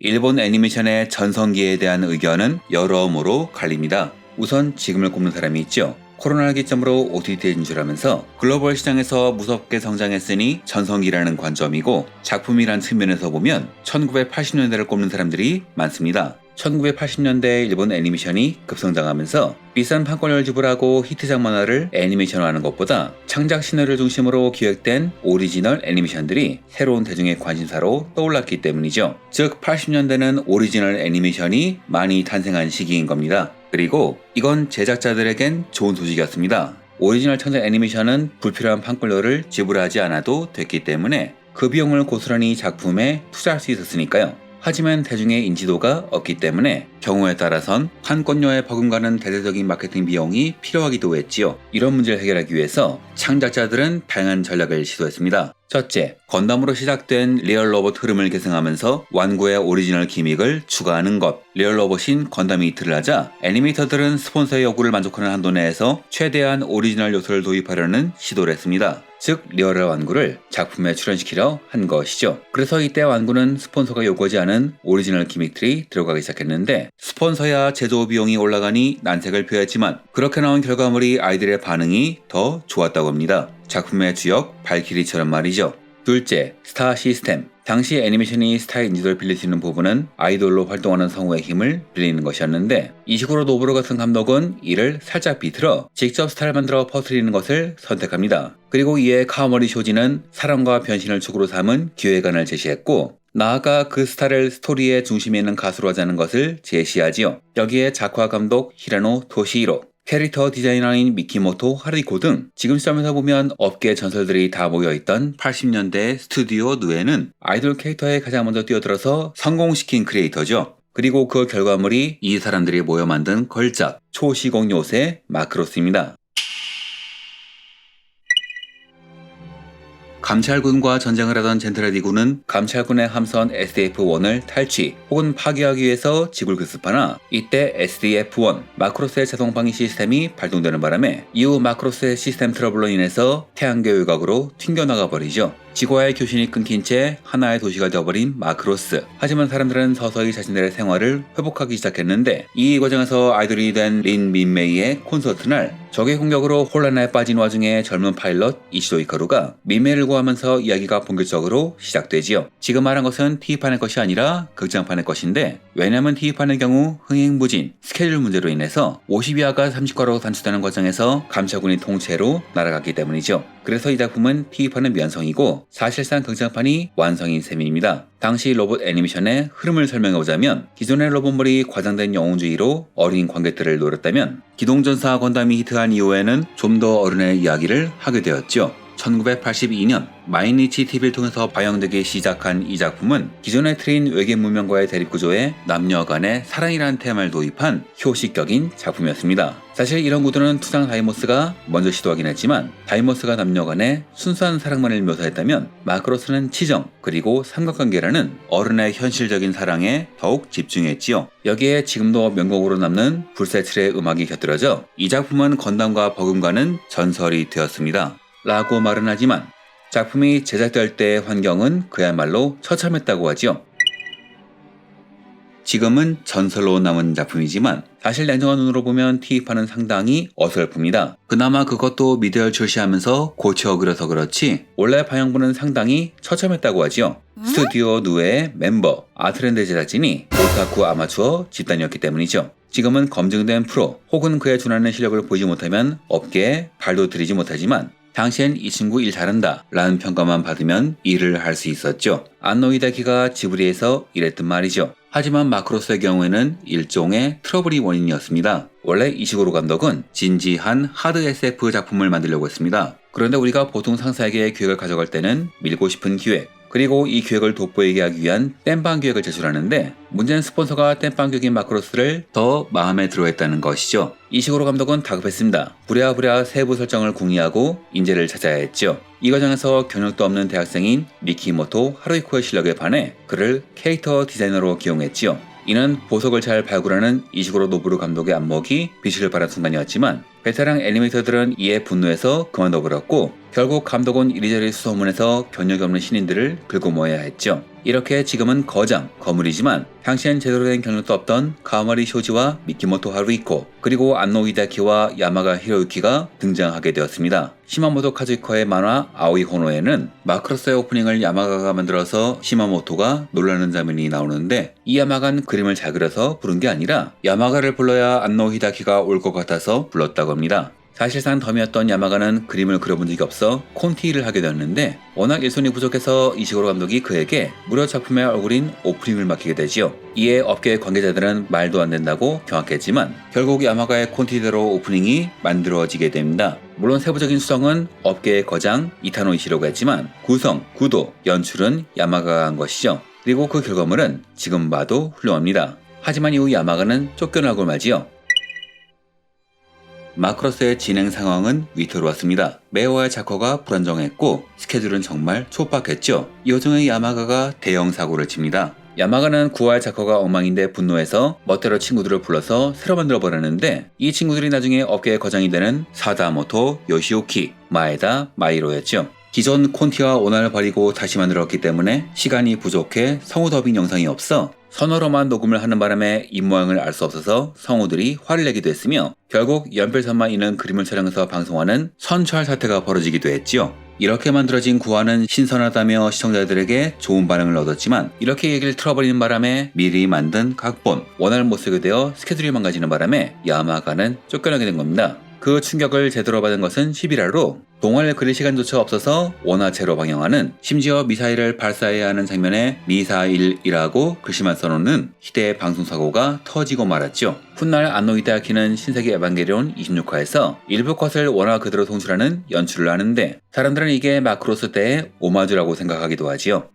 일본 애니메이션의 전성기에 대한 의견은 여러모로 갈립니다. 우선 지금을 꼽는 사람이 있죠. 코로나를 기점으로 OTT에 진출하면서 글로벌 시장에서 무섭게 성장했으니 전성기라는 관점이고, 작품이란 측면에서 보면 1980년대를 꼽는 사람들이 많습니다. 1980년대 일본 애니메이션이 급성장하면서 비싼 판권료를 지불하고 히트작 만화를 애니메이션화하는 것보다 창작 시나리오를 중심으로 기획된 오리지널 애니메이션들이 새로운 대중의 관심사로 떠올랐기 때문이죠. 즉 80년대는 오리지널 애니메이션이 많이 탄생한 시기인 겁니다. 그리고 이건 제작자들에겐 좋은 소식이었습니다. 오리지널 창작 애니메이션은 불필요한 판권료를 지불하지 않아도 됐기 때문에 그 비용을 고스란히 작품에 투자할 수 있었으니까요. 하지만 대중의 인지도가 없기 때문에 경우에 따라선 판권료에 버금가는 대대적인 마케팅 비용이 필요하기도 했지요. 이런 문제를 해결하기 위해서 창작자들은 다양한 전략을 시도했습니다. 첫째, 건담으로 시작된 리얼 로봇 흐름을 계승하면서 완구의 오리지널 기믹을 추가하는 것. 리얼 로봇인 건담이 히트를 하자 애니메이터들은 스폰서의 요구를 만족하는 한도 내에서 최대한 오리지널 요소를 도입하려는 시도를 했습니다. 즉 리얼의 완구를 작품에 출연시키려 한 것이죠. 그래서 이때 완구는 스폰서가 요구하지 않은 오리지널 기믹들이 들어가기 시작했는데, 스폰서야 제조 비용이 올라가니 난색을 표했지만 그렇게 나온 결과물이 아이들의 반응이 더 좋았다고 합니다. 작품의 주역 발키리처럼 말이죠. 둘째, 스타 시스템. 당시 애니메이션이 스타의 인지도를 빌릴 수 있는 부분은 아이돌로 활동하는 성우의 힘을 빌리는 것이었는데, 이식으로 노브로 같은 감독은 이를 살짝 비틀어 직접 스타를 만들어 퍼뜨리는 것을 선택합니다. 그리고 이에 카와모리 쇼지는 사랑과 변신을 축으로 삼은 기획안을 제시했고, 나아가 그 스타를 스토리의 중심에 있는 가수로 하자는 것을 제시하지요. 여기에 작화 감독 히라노 토시히로, 캐릭터 디자이너인 미키모토 하루이코 등 지금 시점에서 보면 업계 전설들이 다 모여있던 80년대 스튜디오 누에는 아이돌 캐릭터에 가장 먼저 뛰어들어서 성공시킨 크리에이터죠. 그리고 그 결과물이 이 사람들이 모여 만든 걸작 초시공 요새 마크로스입니다. 감찰군과 전쟁을 하던 젠트레디군은 감찰군의 함선 SDF-1을 탈취 혹은 파괴하기 위해서 지구를 급습하나, 이때 SDF-1 마크로스의 자동 방위 시스템이 발동되는 바람에 이후 마크로스의 시스템 트러블로 인해서 태양계 외곽으로 튕겨나가 버리죠. 지구와의 교신이 끊긴 채 하나의 도시가 되어버린 마크로스. 하지만 사람들은 서서히 자신들의 생활을 회복하기 시작했는데, 이 과정에서 아이돌이 된 린 민메이의 콘서트 날 적의 공격으로 혼란에 빠진 와중에 젊은 파일럿 이시도 히카루가 민메이를 구하면서 이야기가 본격적으로 시작되지요. 지금 말한 것은 TV판의 것이 아니라 극장판의 것인데, 왜냐면 TV판의 경우 흥행부진, 스케줄 문제로 인해서 52화가 30화로 단축되는 과정에서 감찰군이 통째로 날아갔기 때문이죠. 그래서 이 작품은 TV판은 면성이고 사실상 극장판이 완성인 셈입니다. 당시 로봇 애니메이션의 흐름을 설명해보자면, 기존의 로봇물이 과장된 영웅주의로 어린 관객들을 노렸다면, 기동전사 건담이 히트한 이후에는 좀 더 어른의 이야기를 하게 되었죠. 1982년 마이니치 TV를 통해서 방영되기 시작한 이 작품은 기존의 틀인 외계 문명과의 대립구조에 남녀 간의 사랑이라는 테마를 도입한 효식적인 작품이었습니다. 사실 이런 구도는 투장 다이모스가 먼저 시도하긴 했지만, 다이모스가 남녀 간의 순수한 사랑만을 묘사했다면 마크로스는 치정 그리고 삼각관계라는 어른의 현실적인 사랑에 더욱 집중했지요. 여기에 지금도 명곡으로 남는 불세출의 음악이 곁들여져 이 작품은 건담과 버금가는 전설이 되었습니다. 라고 말은 하지만 작품이 제작될 때의 환경은 그야말로 처참했다고 하지요. 지금은 전설로 남은 작품이지만 사실 냉정한 눈으로 보면 TV판은 상당히 어설픕니다. 그나마 그것도 미디어를 출시하면서 고쳐 그려서 그렇지 원래 방영부는 상당히 처참했다고 하지요. 스튜디오 누에의 멤버 아트랜드 제작진이 오타쿠 아마추어 집단이었기 때문이죠. 지금은 검증된 프로 혹은 그에 준하는 실력을 보이지 못하면 업계에 발도 들이지 못하지만, 당시엔 이 친구 일 잘한다 라는 평가만 받으면 일을 할 수 있었죠. 안노 히데키가 지브리에서 일했던 말이죠. 하지만 마크로스의 경우에는 일종의 트러블이 원인이었습니다. 원래 이시고로 감독은 진지한 하드 SF 작품을 만들려고 했습니다. 그런데 우리가 보통 상사에게 기획을 가져갈 때는 밀고 싶은 기획, 그리고 이 기획을 돋보이게 하기 위한 땜빵 기획을 제출하는데, 문제는 스폰서가 땜빵 기획인 마크로스를 더 마음에 들어했다는 것이죠. 이시고로 감독은 다급했습니다. 부랴부랴 세부 설정을 궁리하고 인재를 찾아야 했죠. 이 과정에서 경력도 없는 대학생인 미키모토 하루이코의 실력에 반해 그를 캐릭터 디자이너로 기용했지요. 이는 보석을 잘 발굴하는 이시고로 노부루 감독의 안목이 빛을 발한 순간이었지만, 베테랑 애니메이터들은 이에 분노해서 그만둬버렸고, 결국 감독은 이리저리 수소문해서 경력이 없는 신인들을 긁고 모아야 했죠. 이렇게 지금은 거장, 거물이지만 당시엔 제대로 된 경력도 없던 가와마리 쇼지와 미키모토 하루히코 그리고 안노 히데키와 야마가 히로유키가 등장하게 되었습니다. 시마모토 카즈코의 만화 아오이 호노에는 마크로스의 오프닝을 야마가가 만들어서 시마모토가 놀라는 장면이 나오는데 이 야마가는 그림을 잘 그려서 부른 게 아니라 야마가를 불러야 안노 히데키가 올 것 같아서 불렀다고 합니다. 사실상 덤이었던 야마가는 그림을 그려본 적이 없어 콘티를 하게 되었는데 워낙 일손이 부족해서 이시고로 감독이 그에게 무료 작품의 얼굴인 오프닝을 맡기게 되지요. 이에 업계 관계자들은 말도 안 된다고 경악했지만 결국 야마가의 콘티대로 오프닝이 만들어지게 됩니다. 물론 세부적인 수성은 업계의 거장 이타노 이시로가 했지만 구성, 구도, 연출은 야마가가 한 것이죠. 그리고 그 결과물은 지금 봐도 훌륭합니다. 하지만 이후 야마가는 쫓겨나고 말지요. 마크로스의 진행 상황은 위태로웠습니다. 매화의 작화가 불안정했고 스케줄은 정말 촉박했죠. 이 와중에 야마가가 대형 사고를 칩니다. 야마가는 구화의 작화가 엉망인데 분노해서 멋대로 친구들을 불러서 새로 만들어버렸는데 이 친구들이 나중에 업계의 거장이 되는 사다모토 요시오키, 마에다 마이로였죠. 기존 콘티와 원화를 버리고 다시 만들었기 때문에 시간이 부족해 성우 더빙 영상이 없어 선어로만 녹음을 하는 바람에 입모양을 알 수 없어서 성우들이 화를 내기도 했으며 결국 연필선만 있는 그림을 촬영해서 방송하는 선철 사태가 벌어지기도 했지요. 이렇게 만들어진 구화는 신선하다며 시청자들에게 좋은 반응을 얻었지만 이렇게 얘기를 틀어버리는 바람에 미리 만든 각본, 원화를 못 쓰게 되어 스케줄이 망가지는 바람에 야마가는 쫓겨나게 된 겁니다. 그 충격을 제대로 받은 것은 11화로 동화를 그릴 시간조차 없어서 원화체로 방영하는 심지어 미사일을 발사해야 하는 장면에 미사일이라고 글씨만 써놓는 희대의 방송사고가 터지고 말았죠. 훗날 안노 히데아키는 신세계 에반게리온 26화에서 일부 컷을 원화 그대로 송출하는 연출을 하는데 사람들은 이게 마크로스 때의 오마주라고 생각하기도 하지요.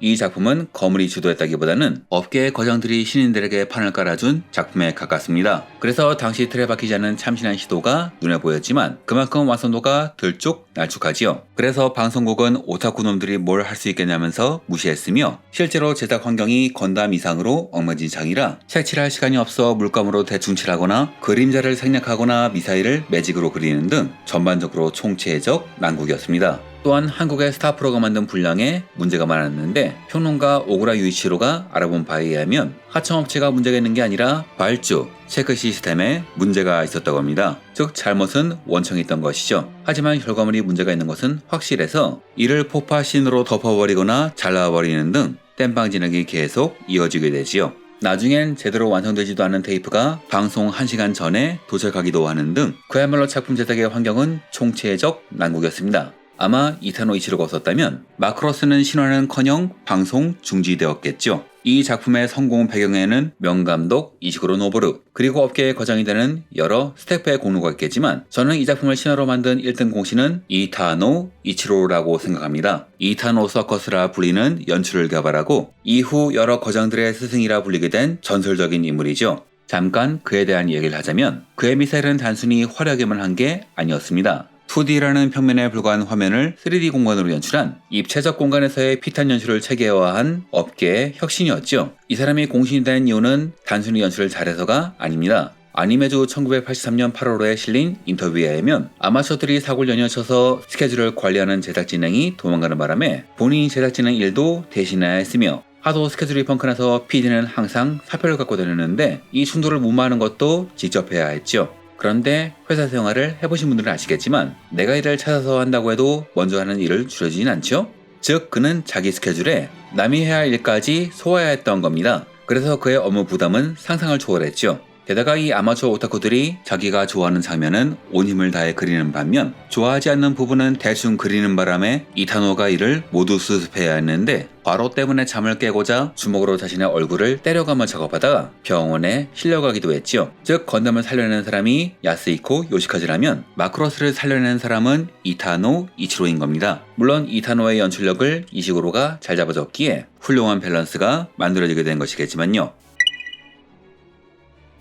이 작품은 거물이 주도했다기보다는 업계의 거장들이 신인들에게 판을 깔아준 작품에 가깝습니다. 그래서 당시 틀에 박히지 않은 참신한 시도가 눈에 보였지만 그만큼 완성도가 들쭉날쭉하지요. 그래서 방송국은 오타쿠 놈들이 뭘 할 수 있겠냐면서 무시했으며 실제로 제작 환경이 건담 이상으로 엉망진창이라 색칠할 시간이 없어 물감으로 대충 칠하거나 그림자를 생략하거나 미사일을 매직으로 그리는 등 전반적으로 총체적 난국이었습니다. 또한 한국의 스타 프로가 만든 분량에 문제가 많았는데 평론가 오구라 유이치로가 알아본 바에 의하면 하청업체가 문제가 있는 게 아니라 발주, 체크 시스템에 문제가 있었다고 합니다. 즉 잘못은 원청에 있던 것이죠. 하지만 결과물이 문제가 있는 것은 확실해서 이를 포파신으로 덮어버리거나 잘라버리는 등 땜빵 진행이 계속 이어지게 되지요. 나중엔 제대로 완성되지도 않은 테이프가 방송 1시간 전에 도착하기도 하는 등 그야말로 작품 제작의 환경은 총체적 난국이었습니다. 아마 이타노 이치로가 없었다면 마크로스는 신화는커녕 방송 중지되었겠죠. 이 작품의 성공 배경에는 명감독 이시구로 노보루 그리고 업계의 거장이 되는 여러 스태프의 공로가 있겠지만 저는 이 작품을 신화로 만든 1등 공신은 이타노 이치로라고 생각합니다. 이타노 서커스라 불리는 연출을 개발하고 이후 여러 거장들의 스승이라 불리게 된 전설적인 인물이죠. 잠깐 그에 대한 얘기를 하자면 그의 미사일은 단순히 화려하게만 한 게 아니었습니다. 2D라는 평면에 불과한 화면을 3D 공간으로 연출한 입체적 공간에서의 피탄 연출을 체계화한 업계의 혁신이었죠. 이 사람이 공신이 된 이유는 단순히 연출을 잘해서가 아닙니다. 아니메주 1983년 8월호에 실린 인터뷰에 의하면 아마추어들이 사고를 연이어쳐서 스케줄을 관리하는 제작 진행이 도망가는 바람에 본인이 제작 진행 일도 대신해야 했으며 하도 스케줄이 펑크나서 PD는 항상 사표를 갖고 다녔는데 이 충돌을 무마하는 것도 직접 해야 했죠. 그런데 회사 생활을 해보신 분들은 아시겠지만 내가 일을 찾아서 한다고 해도 먼저 하는 일을 줄여주진 않죠? 즉 그는 자기 스케줄에 남이 해야 할 일까지 소화해야 했던 겁니다. 그래서 그의 업무 부담은 상상을 초월했죠. 게다가 이 아마추어 오타쿠들이 자기가 좋아하는 장면은 온 힘을 다해 그리는 반면 좋아하지 않는 부분은 대충 그리는 바람에 이타노가 이를 모두 수습해야 했는데 과로 때문에 잠을 깨고자 주먹으로 자신의 얼굴을 때려가며 작업하다가 병원에 실려가기도 했지요. 즉 건담을 살려내는 사람이 야스히코 요시카즈라면 마크로스를 살려내는 사람은 이타노 이치로인 겁니다. 물론 이타노의 연출력을 이시구로가 잘 잡아줬기에 훌륭한 밸런스가 만들어지게 된 것이겠지만요.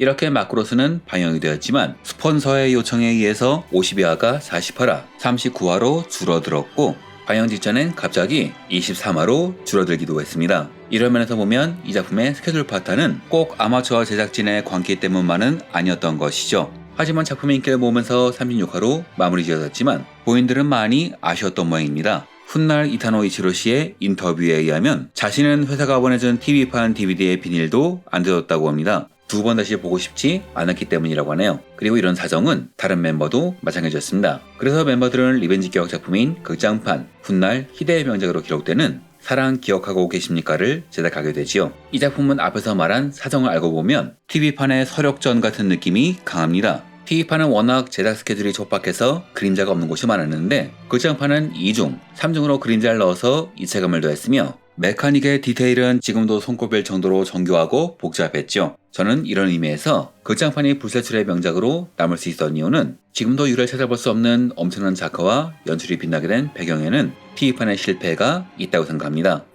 이렇게 마크로스는 방영이 되었지만 스폰서의 요청에 의해서 52화가 48화, 39화로 줄어들었고 방영 직전엔 갑자기 23화로 줄어들기도 했습니다. 이런 면에서 보면 이 작품의 스케줄 파탄은 꼭 아마추어 제작진의 광기 때문만은 아니었던 것이죠. 하지만 작품의 인기를 모으면서 36화로 마무리 지어졌지만 본인들은 많이 아쉬웠던 모양입니다. 훗날 이타노 이치로 씨의 인터뷰에 의하면 자신은 회사가 보내준 TV판 DVD의 비닐도 안 뜯었다고 합니다. 두 번 다시 보고 싶지 않았기 때문이라고 하네요. 그리고 이런 사정은 다른 멤버도 마찬가지였습니다. 그래서 멤버들은 리벤지격 작품인 극장판 훗날 희대의 명작으로 기록되는 사랑 기억하고 계십니까를 제작하게 되지요. 이 작품은 앞에서 말한 사정을 알고 보면 TV판의 서력전 같은 느낌이 강합니다. TV판은 워낙 제작 스케줄이 촉박해서 그림자가 없는 곳이 많았는데 극장판은 2중, 3중으로 그림자를 넣어서 이체감을 더했으며 메카닉의 디테일은 지금도 손꼽을 정도로 정교하고 복잡했죠. 저는 이런 의미에서 극장판이 불세출의 명작으로 남을 수 있었던 이유는 지금도 유를 찾아볼 수 없는 엄청난 작화와 연출이 빛나게 된 배경에는 TV판의 실패가 있다고 생각합니다.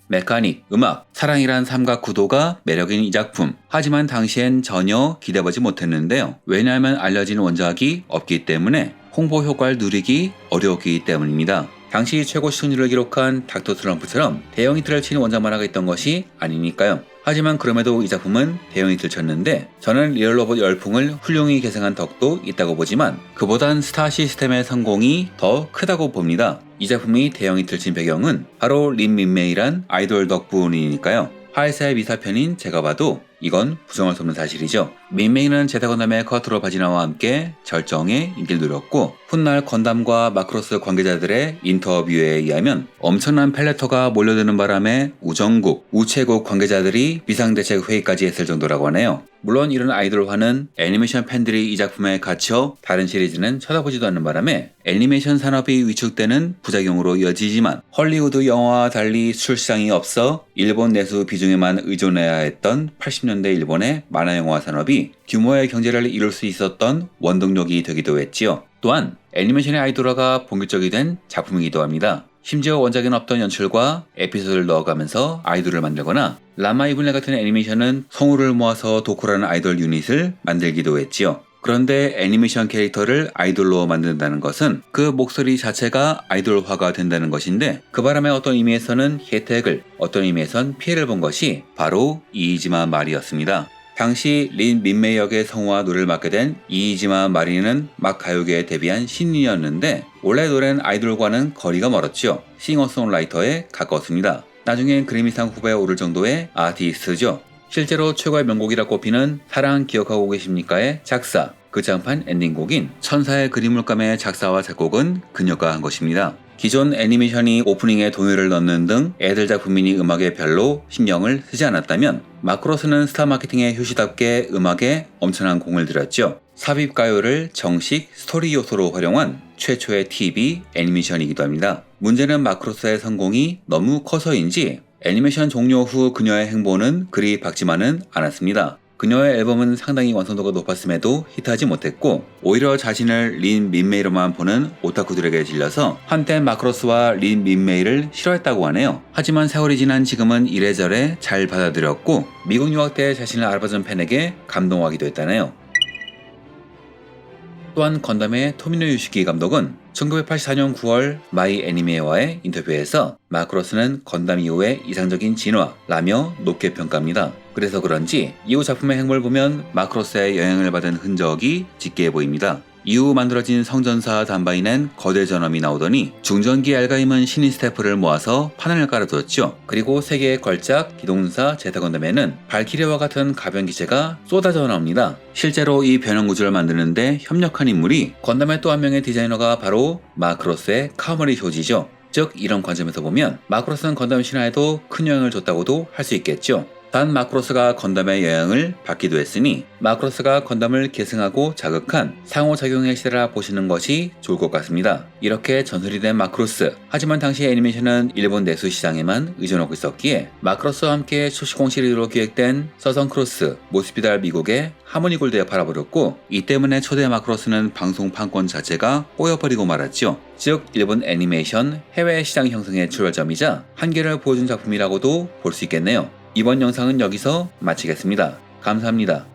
메카닉, 음악, 사랑이란 삼각 구도가 매력인 이 작품. 하지만 당시엔 전혀 기대하지 못했는데요. 왜냐하면 알려진 원작이 없기 때문에 홍보 효과를 누리기 어려웠기 때문입니다. 당시 최고 시청률을 기록한 닥터 슬럼프처럼 대형 히트를 친 원작 만화가 있던 것이 아니니까요. 하지만 그럼에도 이 작품은 대형 히트를 쳤는데 저는 리얼로봇 열풍을 훌륭히 계승한 덕도 있다고 보지만 그보단 스타 시스템의 성공이 더 크다고 봅니다. 이 작품이 대형 히트를 친 배경은 바로 린 민메이란 아이돌 덕분이니까요. 하이사의 미사편인 제가 봐도 이건 부정할 수 없는 사실이죠. 민메이는 제타 건담의 커트로 바지나와 함께 절정의 인기를 누렸고 훗날 건담과 마크로스 관계자들의 인터뷰에 의하면 엄청난 펠레터가 몰려드는 바람에 우정국, 우체국 관계자들이 비상대책 회의까지 했을 정도라고 하네요. 물론 이런 아이돌화는 애니메이션 팬들이 이 작품에 갇혀 다른 시리즈는 쳐다보지도 않는 바람에 애니메이션 산업이 위축되는 부작용으로 이어지지만 헐리우드 영화와 달리 출시장이 없어 일본 내수 비중에만 의존해야 했던 80년대 일본의 만화 영화 산업이 규모의 경제를 이룰 수 있었던 원동력이 되기도 했지요. 또한 애니메이션의 아이돌화가 본격적이 된 작품이기도 합니다. 심지어 원작에는 없던 연출과 에피소드를 넣어가면서 아이돌을 만들거나 라마 이블레 같은 애니메이션은 성우를 모아서 도코라는 아이돌 유닛을 만들기도 했지요. 그런데 애니메이션 캐릭터를 아이돌로 만든다는 것은 그 목소리 자체가 아이돌화가 된다는 것인데 그 바람에 어떤 의미에서는 혜택을, 어떤 의미에선 피해를 본 것이 바로 이이지마 마리였습니다. 당시 린 민메이 역의 성우와 노래를 맡게 된 이이지마 마리는 막 가요계에 데뷔한 신인이었는데 원래 노래는 아이돌과는 거리가 멀었죠. 싱어송라이터에 가까웠습니다. 나중엔 그래미상 후보에 오를 정도의 아티스트죠. 실제로 최고의 명곡이라 꼽히는 사랑 기억하고 계십니까의 작사, 극장판 엔딩곡인 천사의 그림물감의 작사와 작곡은 그녀가 한 것입니다. 기존 애니메이션이 오프닝에 동요를 넣는 등 애들 작품이니 음악에 별로 신경을 쓰지 않았다면 마크로스는 스타 마케팅의 효시답게 음악에 엄청난 공을 들였죠. 삽입가요를 정식 스토리 요소로 활용한 최초의 TV 애니메이션이기도 합니다. 문제는 마크로스의 성공이 너무 커서인지 애니메이션 종료 후 그녀의 행보는 그리 밝지만은 않았습니다. 그녀의 앨범은 상당히 완성도가 높았음에도 히트하지 못했고 오히려 자신을 린 민메이로만 보는 오타쿠들에게 질려서 한때 마크로스와 린 민메이를 싫어했다고 하네요. 하지만 세월이 지난 지금은 이래저래 잘 받아들였고 미국 유학 때 자신을 알아봐준 팬에게 감동하기도 했다네요. 또한 건담의 토미노 유시키 감독은 1984년 9월 마이 애니메와의 인터뷰에서 마크로스는 건담 이후의 이상적인 진화라며 높게 평가합니다. 그래서 그런지 이후 작품의 행보를 보면 마크로스의 영향을 받은 흔적이 짙게 보입니다. 이후 만들어진 성전사 단바이는 거대 전함이 나오더니 중전기 알가임은 신인 스태프를 모아서 판을 깔아두었죠. 그리고 세계의 걸작 기동사 제타 건담에는 발키리와 같은 가변 기체가 쏟아져 나옵니다. 실제로 이 변형 구조를 만드는데 협력한 인물이 건담의 또 한 명의 디자이너가 바로 마크로스의 카모리 효지죠. 즉 이런 관점에서 보면 마크로스는 건담 신화에도 큰 영향을 줬다고도 할 수 있겠죠. 단 마크로스가 건담의 영향을 받기도 했으니 마크로스가 건담을 계승하고 자극한 상호작용의 시대라 보시는 것이 좋을 것 같습니다. 이렇게 전설이 된 마크로스, 하지만 당시 애니메이션은 일본 내수 시장에만 의존하고 있었기에 마크로스와 함께 초시공 시리즈로 기획된 서성크로스, 모스피달 미국의 하모니골드에 팔아버렸고 이 때문에 초대 마크로스는 방송 판권 자체가 꼬여버리고 말았죠. 즉 일본 애니메이션 해외 시장 형성의 출발점이자 한계를 보여준 작품이라고도 볼 수 있겠네요. 이번 영상은 여기서 마치겠습니다. 감사합니다.